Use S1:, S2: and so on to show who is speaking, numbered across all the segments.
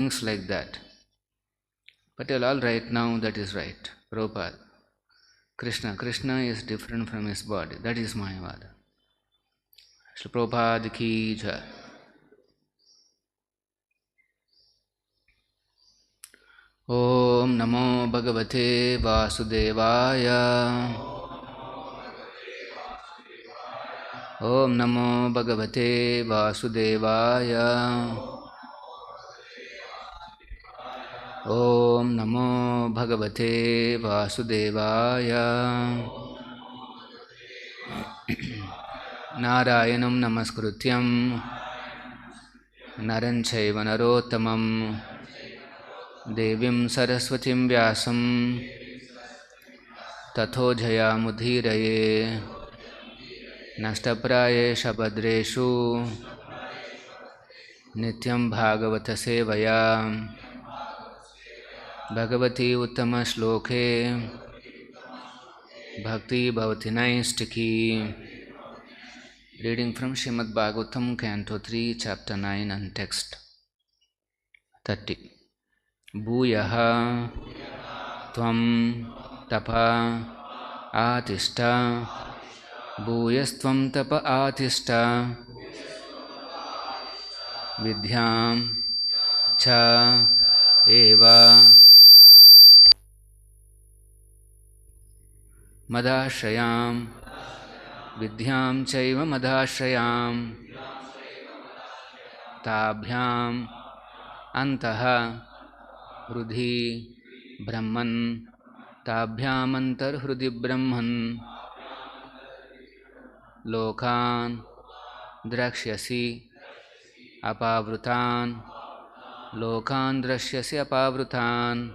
S1: things like that. But all right, now that is right. Prabhupada. Krishna is different from his body. That is Mayavada. Shri Prabhupada ki jai. Om Namo Bhagavate Vasudevaya. Om Namo Bhagavate Vasudevaya. Om Namo Bhagavate Vasudevaya. Narayanam Namaskrutyam Naran Chaiva Narottamam Devim Saraswatim Vyasam Tatho Jayamudhiraye Nashtaprayesha Bhadreshu Nityam Bhagavata Sevaya Bhagavati Uttama Shloke Bhakti Bhavati Naistiki. Reading from Srimad Bhagavatam, Canto 3, Chapter 9 and Text 30. Bhuyaha Tvam Tapa Atishta Bhuyastvam Tapa Atishta Vidhyam Cha Eva Madashrayam Vidhyam Chaiva Madashrayam Tabhyam Antaha Hrudhi Brahman Tabhyam Antar Hrudhi Brahman Lokan Drakshyasi Apavrutan Lokan Drashyasi Apavrutan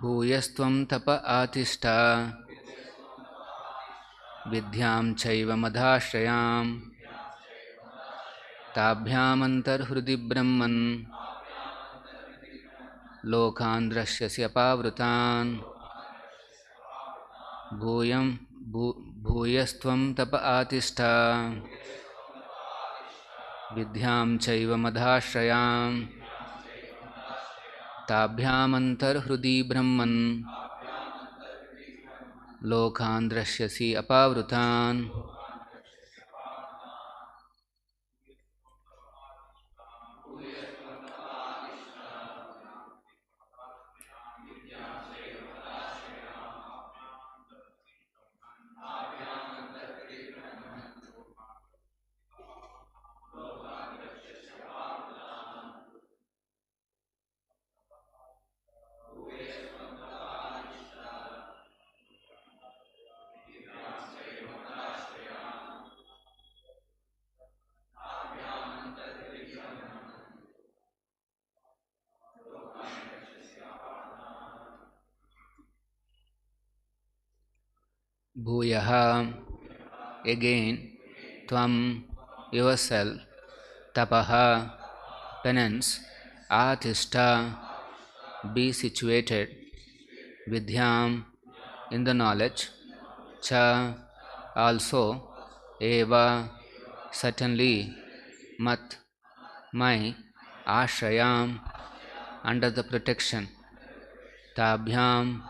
S1: Bhuyastvam Tapa Atishta Vidhyam Chaiva Madhashrayam Tabhyam Antar Hrudi Brahman Lokan Drashyasi Apavrutan Bhuyastvam Tapa Atishta Vidhyam Chaiva Madhashrayam Tabhyam Antar Hrudi Brahman Lokan Drashyasi Apavrutan. Bhuyaha, again, Tvam, yourself, Tapaha, penance, Atishta, be situated, Vidhyam, in the knowledge, Cha, also, Eva, certainly, Mat, my, Ashrayam, under the protection, Tabhyam,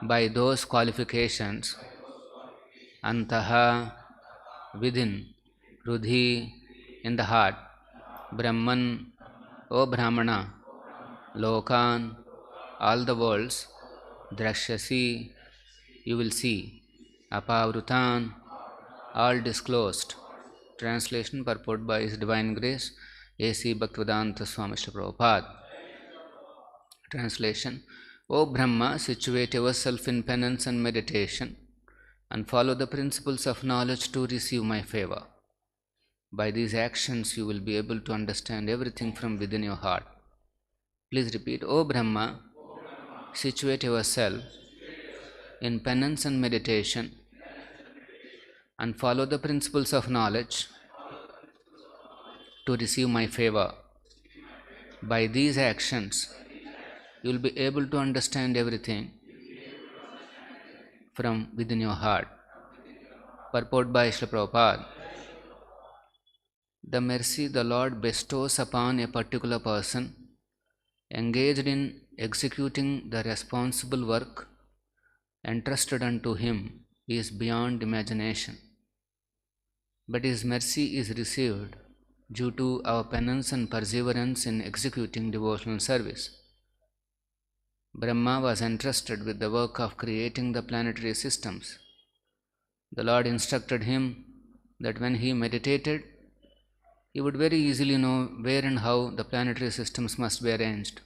S1: by those qualifications, Antaha, within, Rudhi, in the heart, Brahman, O Brahmana, Lokan, all the worlds, Drakshasi, you will see, Apavrutan, all disclosed. Translation purport by His Divine Grace, A.C. Bhaktivedanta Swamy Prabhupada. Translation: O Brahma, situate yourself in penance and meditation, and follow the principles of knowledge to receive my favor. By these actions you will be able to understand everything from within your heart. Please repeat, O Brahma, situate yourself in penance and meditation, and follow the principles of knowledge to receive my favor. By these actions you will be able to understand everything from within your heart. Purport by Srila Prabhupada. the mercy the Lord bestows upon a particular person engaged in executing the responsible work entrusted unto him is beyond imagination. But his mercy is received due to our penance and perseverance in executing devotional service. Brahma was entrusted with the work of creating the planetary systems. The Lord instructed him that when he meditated, he would very easily know where and how the planetary systems must be arranged.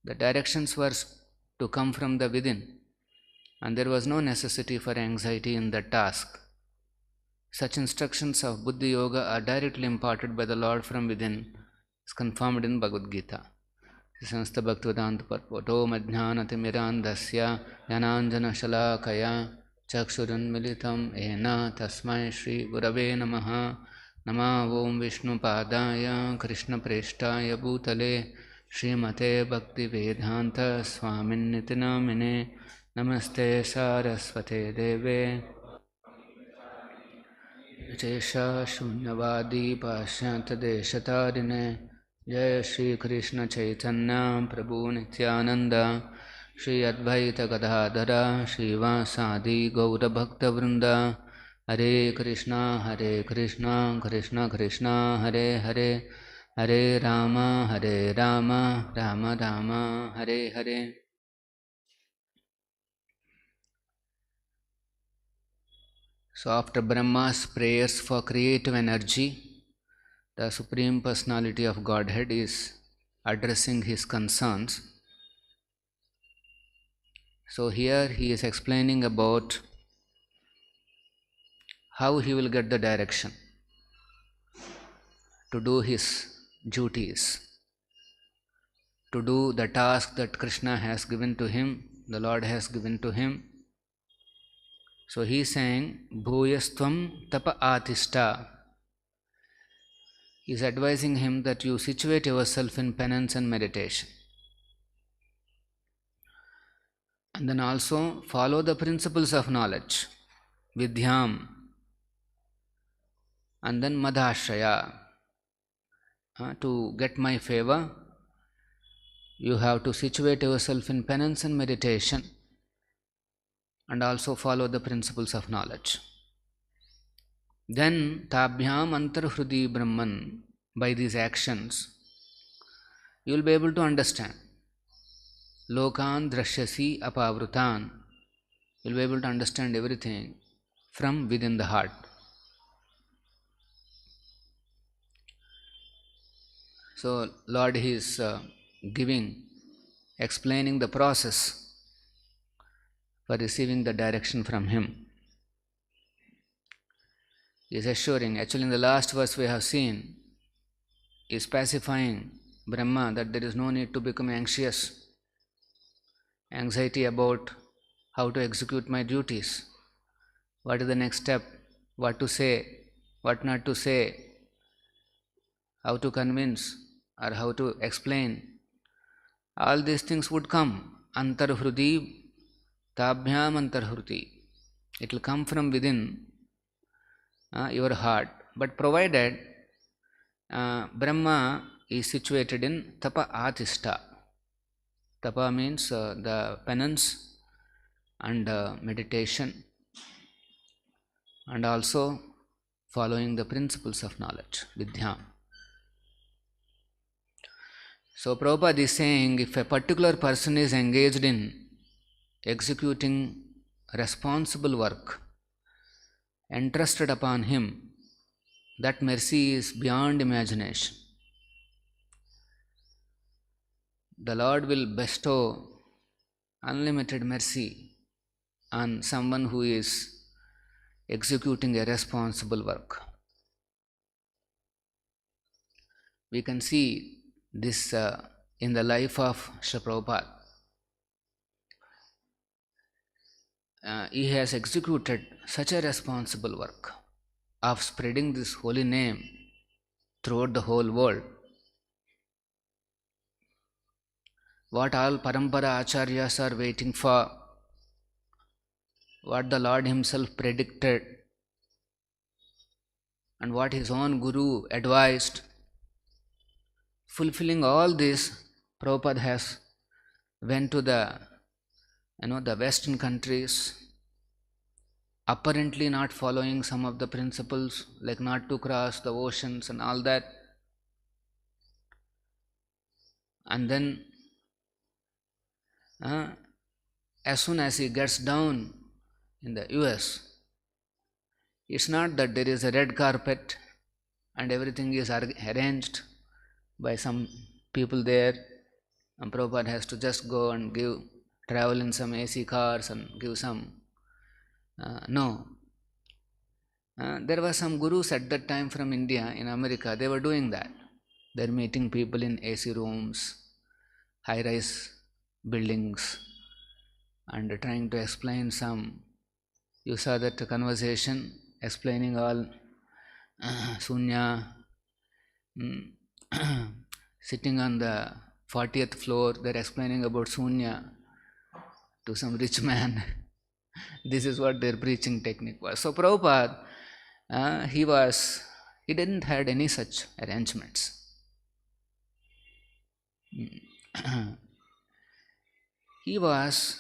S1: The directions were to come from the within, and there was no necessity for anxiety in that task. Such instructions of Buddhi Yoga are directly imparted by the Lord from within, as confirmed in Bhagavad Gita. Sanstha Bhaktivedanta Parpoto Madhyanatimirandasya Yananjana Shalakaya Chakshurunmilitam Ena Tasmai Shri Gurave Namaha Nama Om Vishnu Padaya Krishna Preshtaya Bhutale Srimate Bhakti Vedanta Swamin Namine Namaste Saraswate Deve Chesha Shunyavadi Pashyanta Deshatarine Jai Shri Krishna Chaitanya Prabhu Nityananda Shri Advaita Gadadhara Shri Vasadi Gaura Bhakta Vrinda Hare Krishna Krishna Krishna Hare Hare Hare Rama Rama Rama Hare Hare. So after Brahma's prayers for creative energy, the Supreme Personality of Godhead is addressing his concerns. So here he is explaining about how he will get the direction to do his duties, to do the task that Krishna has given to him, the Lord has given to him. So he is saying, Bhuyastvam tapa atishta. He is advising him that you situate yourself in penance and meditation. And then also follow the principles of knowledge, Vidhyam, and then Madhashraya. To get my favor, you have to situate yourself in penance and meditation, and also follow the principles of knowledge. Then Tabhyam Antarhrudi Brahman, by these actions, you will be able to understand. Lokan Drashyasi Apavrutan, you will be able to understand everything from within the heart. So Lord is explaining the process for receiving the direction from him. He is assuring, actually in the last verse we have seen, he is pacifying Brahma that there is no need to become anxious, anxiety about how to execute my duties, what is the next step, what to say, what not to say, how to convince or how to explain. All these things would come. Antarhrudi, Tabhyam Antarhrudi. It will come from within your heart, but provided Brahma is situated in Tapa Atishta. Tapa means the penance and meditation, and also following the principles of knowledge, Vidhyam. So Prabhupada is saying, if a particular person is engaged in executing responsible work entrusted upon him, that mercy is beyond imagination. The Lord will bestow unlimited mercy on someone who is executing a responsible work. We can see this in the life of Srila Prabhupada. He has executed such a responsible work of spreading this holy name throughout the whole world. What all Parampara Acharyas are waiting for, what the Lord himself predicted, and what his own guru advised. Fulfilling all this, Prabhupada has went to the Western countries, apparently not following some of the principles, like not to cross the oceans and all that. And then, as soon as he gets down in the US, it's not that there is a red carpet and everything is arranged by some people there, and Prabhupada has to just go and travel in some AC cars and give some. No. There were some gurus at that time from India in America, they were doing that. They're meeting people in AC rooms, high-rise buildings, and trying to explain some. You saw that conversation, explaining all Sunya, sitting on the 40th floor, they're explaining about Sunya to some rich man. This is what their preaching technique was. So Prabhupada, he didn't had any such arrangements. He was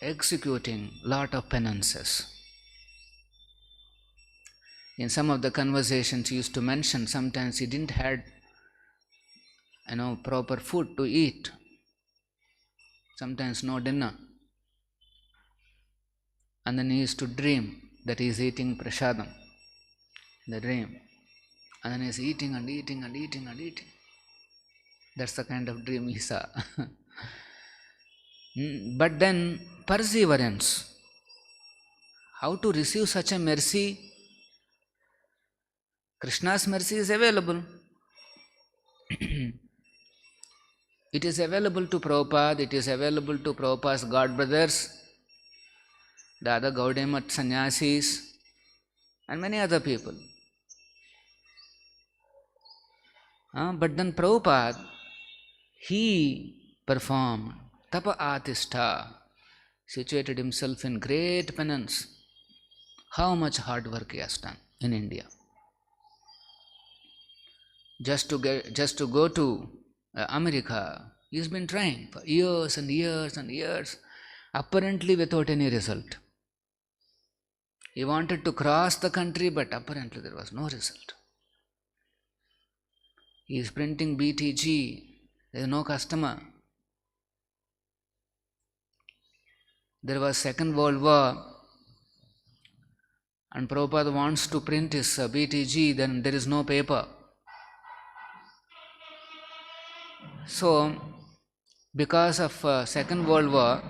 S1: executing lot of penances. In some of the conversations he used to mention, sometimes he didn't had proper food to eat, sometimes no dinner, and then he used to dream that he is eating prasadam in the dream, and then he is eating and eating and eating and eating. That's the kind of dream he saw. But then perseverance, how to receive such a mercy? Krishna's mercy is available. It is available to Prabhupada, it is available to Prabhupada's god brothers, the other Gaudiya Math sannyasis, and many other people. But then Prabhupada, he performed tapa atistha, situated himself in great penance. How much hard work he has done in India. Just to go to America, he's been trying for years and years and years, apparently without any result. He wanted to cross the country, but apparently there was no result. He is printing BTG, there is no customer. There was Second World War, and Prabhupada wants to print his BTG, then there is no paper. So, because of Second World War,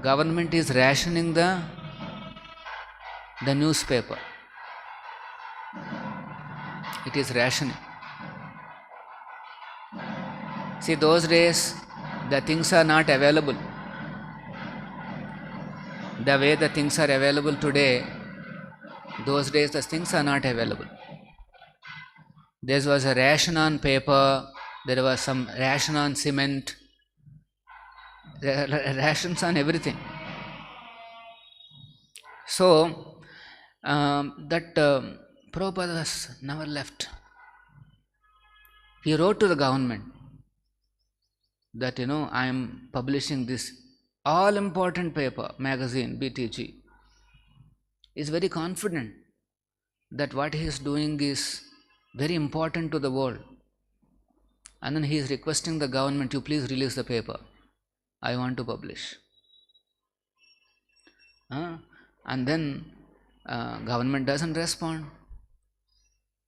S1: government is rationing the newspaper. It is rationing. See, those days the things are not available the way the things are available today. Those days the things are not available. There was a ration on paper, there was some ration on cement, rations on everything. So Prabhupada was never left. He wrote to the government that I am publishing this all important paper, magazine, BTG. He is very confident that what he is doing is very important to the world. And then he is requesting the government, you please release the paper. I want to publish. And then government doesn't respond.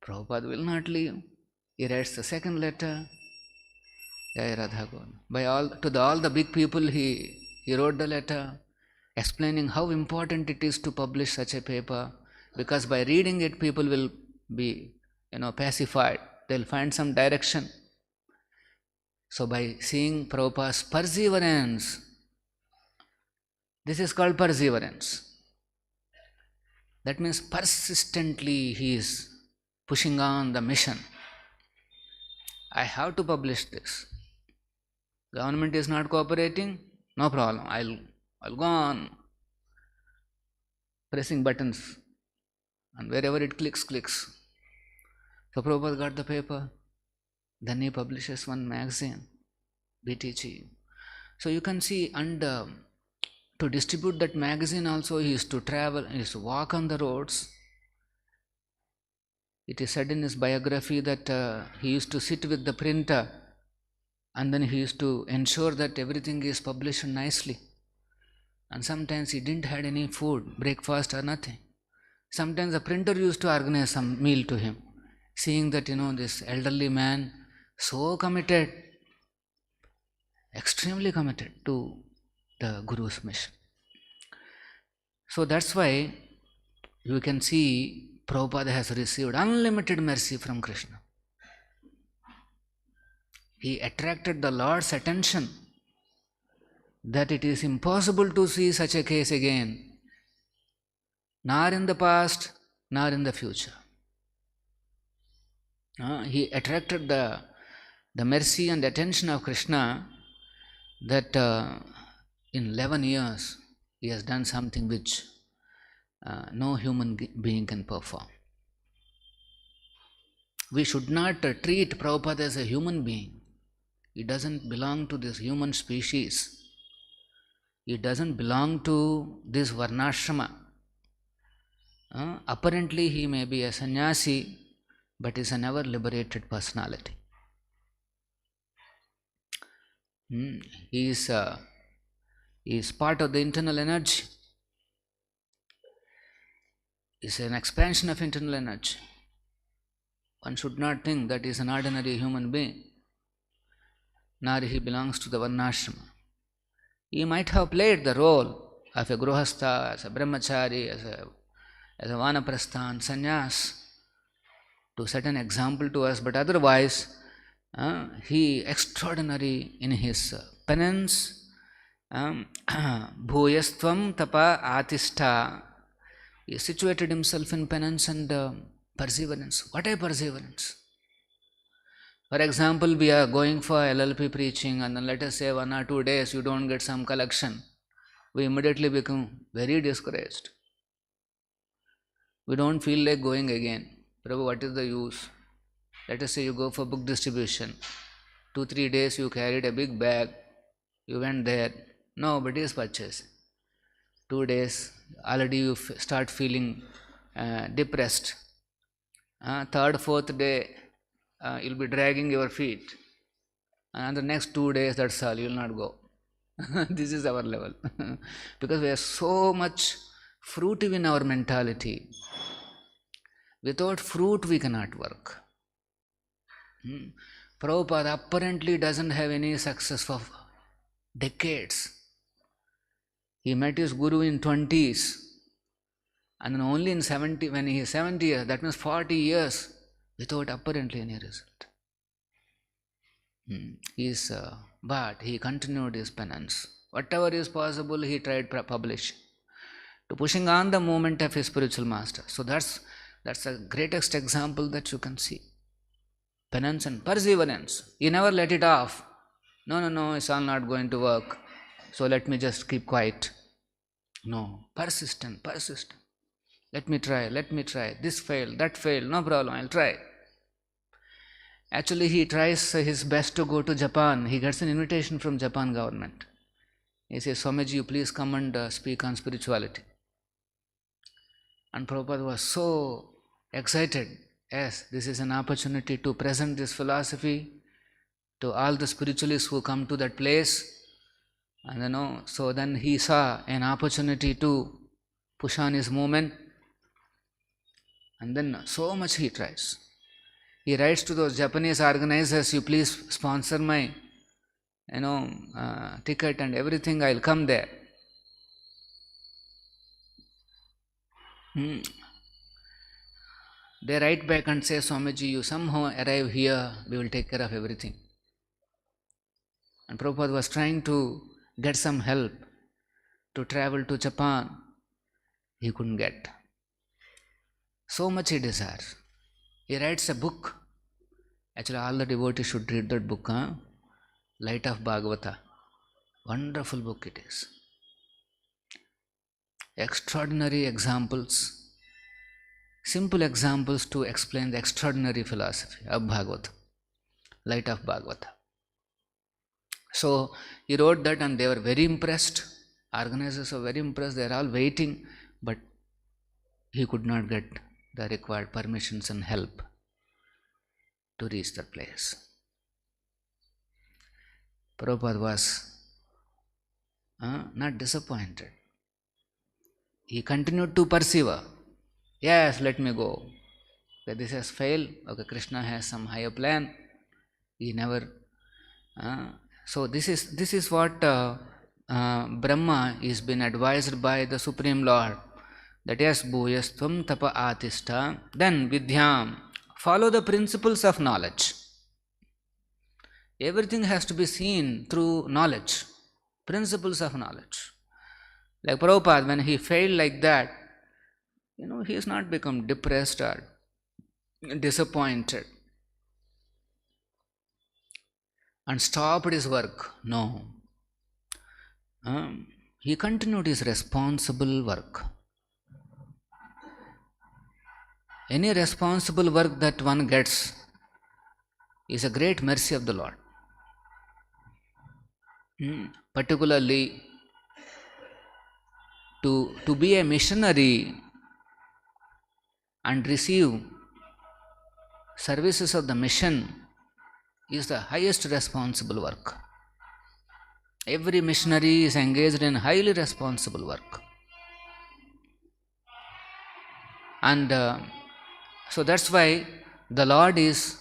S1: Prabhupada will not leave. He writes the second letter. To all the big people he wrote the letter, explaining how important it is to publish such a paper, because by reading it people will be pacified, they'll find some direction. So by seeing Prabhupada's perseverance, this is called perseverance. That means persistently he is pushing on the mission. I have to publish this. Government is not cooperating, no problem, I'll go on. pressing buttons, and wherever it clicks, clicks. So Prabhupada got the paper, then he publishes one magazine, BTG. So you can see, and to distribute that magazine also, he used to travel, he used to walk on the roads. It is said in his biography that he used to sit with the printer, and then he used to ensure that everything is published nicely. And sometimes he didn't have any food, breakfast or nothing. Sometimes the printer used to organize some meal to him, seeing that, this elderly man, so committed, extremely committed to the Guru's mission. So that's why you can see Prabhupada has received unlimited mercy from Krishna. He attracted the Lord's attention that it is impossible to see such a case again, nor in the past, nor in the future. He attracted the mercy and attention of Krishna that in 11 years he has done something which no human being can perform. We should not treat Prabhupada as a human being. He doesn't belong to this human species. He doesn't belong to this varnashrama. Apparently he may be a sannyasi, but is a never liberated personality. He is part of the internal energy. He is an expansion of internal energy. One should not think that he is an ordinary human being, nor he belongs to the varnashrama. He might have played the role of a grihastha, as a brahmachari, as a vanaprastha, sannyas, to set an example to us, but otherwise he extraordinary in his penance. Bhuyastvam tapa atishta. He situated himself in penance and perseverance. What a perseverance! For example, we are going for LLP preaching, and then let us say 1 or 2 days you don't get some collection. We immediately become very discouraged. We don't feel like going again. Prabhu, what is the use? Let us say you go for book distribution. 2-3 days you carried a big bag. You went there. Nobody is purchased. 2 days, already you start feeling depressed. 3rd, 4th day, you'll be dragging your feet. And the next 2 days, that's all, you will not go. This is our level. Because we are so much fruitive in our mentality. Without fruit, we cannot work. Prabhupada apparently doesn't have any success for decades. He met his Guru in 20s, and then only in 70, when he is 70 years, that means 40 years, without apparently any result. But he continued his penance. Whatever is possible, he tried publishing, to pushing on the movement of his spiritual master. So that's the greatest example that you can see. Penance and perseverance. He never let it off. No, it's all not going to work, so let me just keep quiet. No, persistent. Let me try. This failed, that failed, no problem, I'll try. Actually, he tries his best to go to Japan. He gets an invitation from Japan government. He says, Swamiji, you please come and speak on spirituality. And Prabhupada was so excited. Yes, this is an opportunity to present this philosophy to all the spiritualists who come to that place. And so then he saw an opportunity to push on his movement. And then so much he tries. He writes to those Japanese organizers, you please sponsor my ticket and everything, I'll come there. They write back and say, Swamiji, you somehow arrive here, we will take care of everything. And Prabhupada was trying to get some help to travel to Japan. He couldn't get. So much he desires. He writes a book. Actually, all the devotees should read that book, Light of Bhagavata. Wonderful book it is. extraordinary examples, simple examples to explain the extraordinary philosophy of Bhagavata, light of Bhagavata. So he wrote that and they were very impressed. Organizers were very impressed. They are all waiting, but he could not get the required permissions and help to reach that place. Prabhupada was not disappointed. He continued to persevere. Yes, let me go. Okay, this has failed. Okay, Krishna has some higher plan. He never. So this is what Brahma is been advised by the Supreme Lord. That yes, bhuyastvam tapa atishta, then vidhyam, follow the principles of knowledge. Everything has to be seen through knowledge, principles of knowledge. Like Prabhupada, when he failed like that, he has not become depressed or disappointed and stopped his work. No. He continued his responsible work. Any responsible work that one gets is a great mercy of the Lord. Particularly to be a missionary and receive services of the mission is the highest responsible work. Every missionary is engaged in highly responsible work. And so that's why the Lord is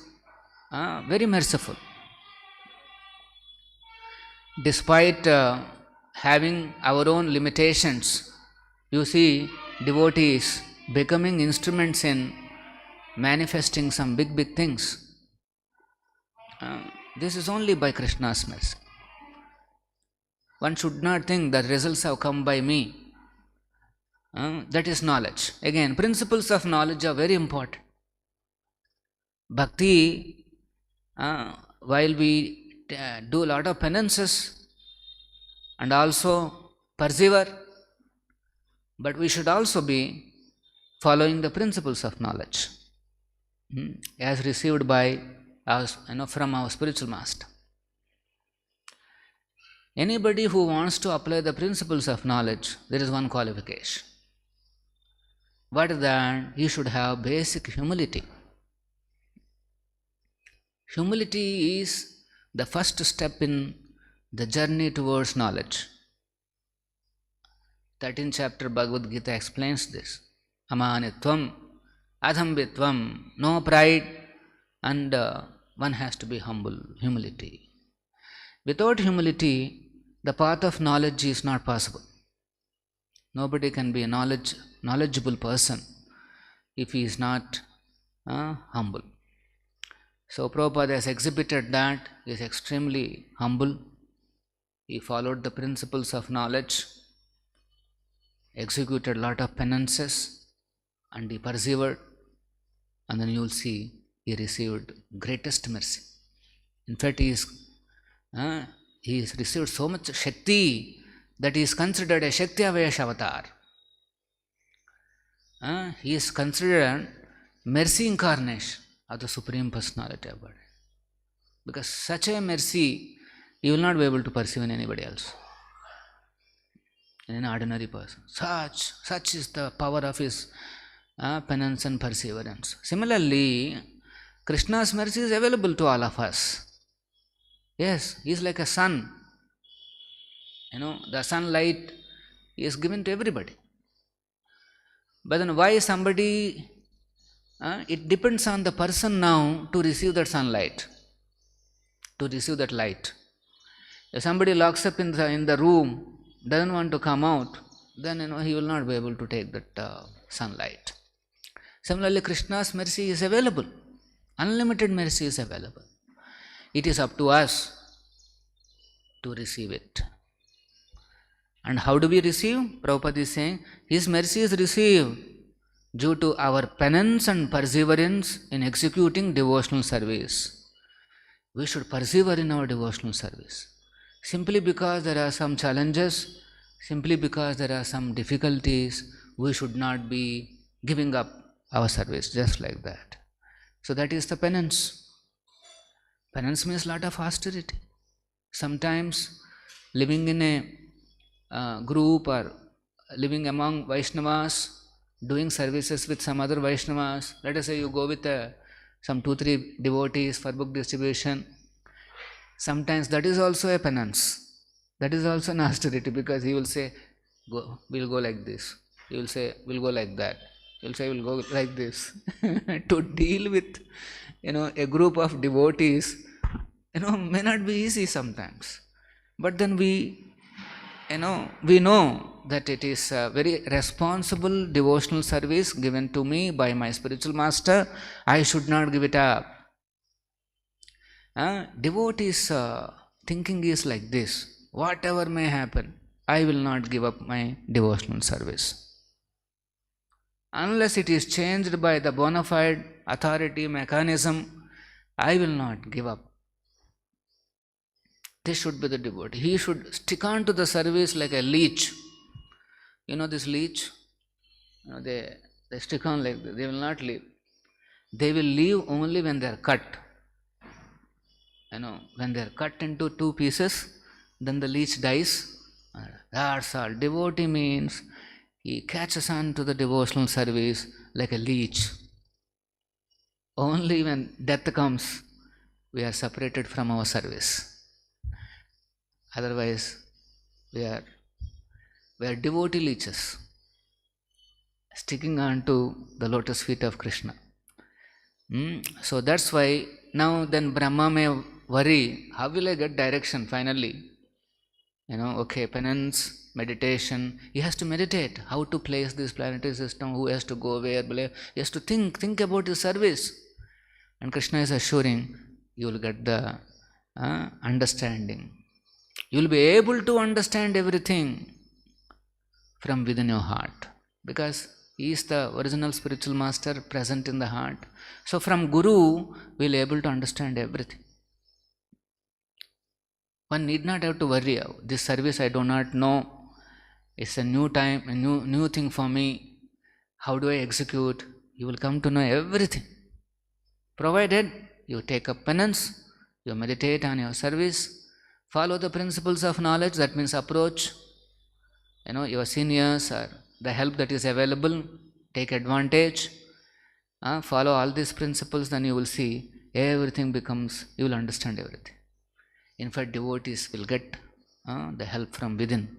S1: very merciful. Despite having our own limitations, you see devotees becoming instruments in manifesting some big things. This is only by Krishna's mercy. One should not think that results have come by me. That is knowledge. Again, principles of knowledge are very important. Bhakti, while we do a lot of penances and also persevere, but we should also be following the principles of knowledge as received by us, from our spiritual master. Anybody who wants to apply the principles of knowledge, there is one qualification. What is that? He should have basic humility. Humility is the first step in the journey towards knowledge. 13th chapter Bhagavad Gita explains this. Amanitvam, adhambitvam, no pride, and one has to be humble, humility. Without humility, the path of knowledge is not possible. Nobody can be a knowledgeable person if he is not humble. So Prabhupada has exhibited that. He is extremely humble. He followed the principles of knowledge, executed a lot of penances, and he persevered. And then you will see he received greatest mercy. In fact, he has received so much Shakti that he is considered a Shakti Avesh avatar. He is considered mercy incarnation of the Supreme Personality of Godhead. Because such a mercy, you will not be able to perceive in anybody else, in an ordinary person. Such is the power of his penance and perseverance. Similarly, Krishna's mercy is available to all of us. Yes, he is like a sun. The sunlight is given to everybody. But then why somebody, it depends on the person now to receive that sunlight, to receive that light. If somebody locks up in the room, doesn't want to come out, then he will not be able to take that sunlight. Similarly, Krishna's mercy is available. Unlimited mercy is available. It is up to us to receive it. And how do we receive? Prabhupada is saying, His mercy is received due to our penance and perseverance in executing devotional service. We should persevere in our devotional service. Simply because there are some challenges, simply because there are some difficulties, we should not be giving up our service, just like that. So that is the penance. Penance means lot of austerity. Sometimes living in a group or living among Vaishnavas, doing services with some other Vaishnavas, let us say you go with some 2-3 devotees for book distribution, sometimes that is also a penance. That is also an austerity, because he will say, we'll go like this. He will say, we'll go like that. He will say, we'll go like this. To deal with, a group of devotees, may not be easy sometimes. But then we know that it is a very responsible devotional service given to me by my spiritual master. I should not give it up. Devotees thinking is like this: whatever may happen, I will not give up my devotional service. Unless it is changed by the bona fide authority mechanism, I will not give up. This should be the devotee. He should stick on to the service like a leech. You know this leech? They stick on like this. They will not leave. They will leave only when they are cut. When they are cut into 2 pieces, then the leech dies. That's all. Devotee means he catches on to the devotional service like a leech. Only when death comes, we are separated from our service. Otherwise, we are devotee leeches, sticking on to the lotus feet of Krishna. So that's why now then Brahma may worry, how will I get direction finally? Okay, penance, meditation. He has to meditate how to place this planetary system, who has to go where, he has to think about his service. And Krishna is assuring, you will get the understanding. You will be able to understand everything from within your heart, because he is the original spiritual master present in the heart. So from Guru, we will be able to understand everything. One need not have to worry. This service I do not know. It's a new time, a new thing for me. How do I execute? You will come to know everything. Provided you take up penance, you meditate on your service, follow the principles of knowledge, that means approach, your seniors or the help that is available, take advantage, follow all these principles, then you will see everything becomes, you will understand everything. In fact, devotees will get the help from within.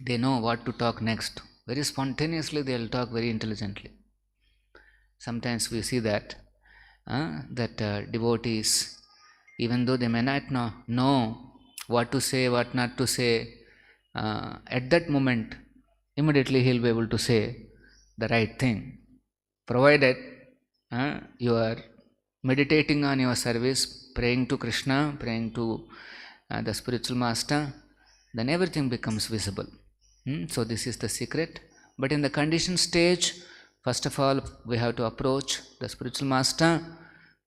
S1: They know what to talk next. Very spontaneously they will talk very intelligently. Sometimes we see that devotees, even though they may not know what to say, what not to say, at that moment, immediately he will be able to say the right thing. Provided you are meditating on your service, praying to Krishna, praying to the spiritual master, then everything becomes visible. So this is the secret. But in the conditioned stage, first of all, we have to approach the spiritual master.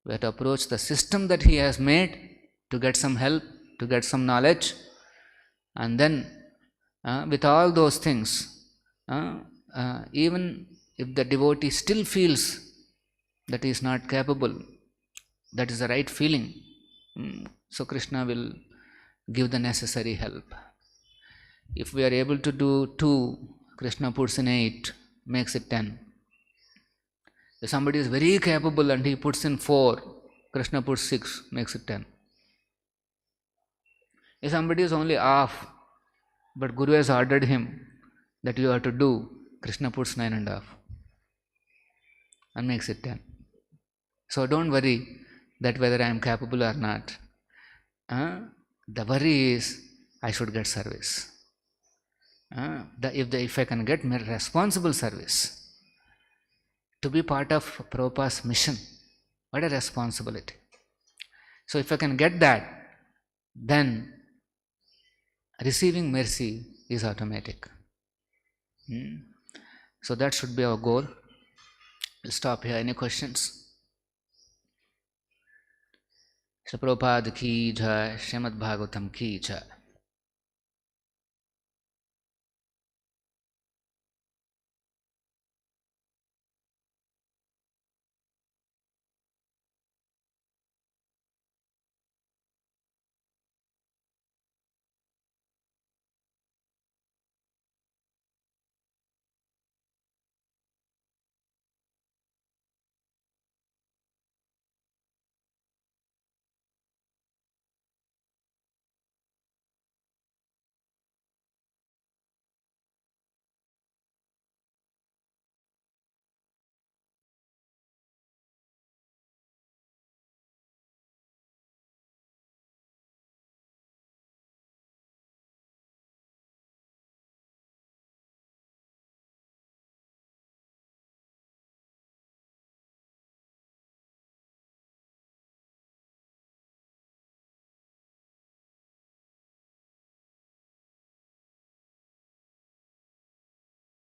S1: We have to approach the system that he has made to get some help, to get some knowledge. And then with all those things, even if the devotee still feels that he is not capable, that is the right feeling, so Krishna will give the necessary help. If we are able to do 2, Krishna puts in 8, makes it 10. If somebody is very capable and he puts in 4, Krishna puts 6, makes it 10. If somebody is only half, but Guru has ordered him that you have to do, Krishna puts 9.5 and makes it 10. So don't worry that whether I am capable or not. The worry is I should get service. If I can get responsible service, to be part of Prabhupada's mission, what a responsibility. So if I can get that, then receiving mercy is automatic. So that should be our goal. We'll stop here. Any questions? Shri Prabhupada ki jai, Srimad Bhagavatam ki jai.